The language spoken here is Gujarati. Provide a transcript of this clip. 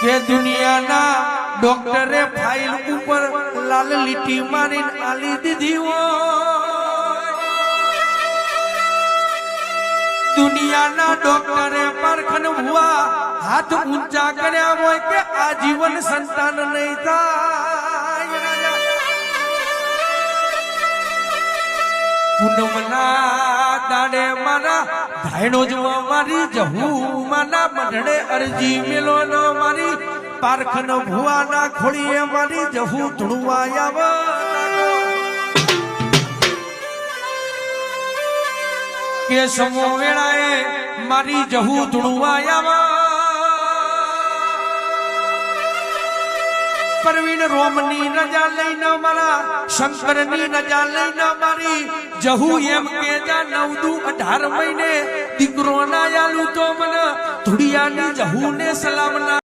કે દુનિયાના ડોક્ટરે ફાઇલ ઉપર લાલ લીટી મારીને આલી દીધી હોય। દુનિયાના ડોક્ટરે પરખન હુઆ હાથ ઊંચા કર્યા હોય કે આજીવન સંતાન નહીં થાય। પૂનમના દાડે મારા ધાયણો જોવા મારી જહુ માના મંડળે અરજી મેલો ન મારી પારખન ભુવાના ખોળીએ મારી જહુ ધૂણવા આવ કે સમો વેળાએ મારી જહુ ધૂણવા આવ। પરવીન રોમની રજા લઈને મારા શંકરની રજા લઈને મારી જહુ એમ કે જા 9 દુ 18 મહિને દીકરો ના આલું તો મને ધુડિયાની જહુ ને સલામ ના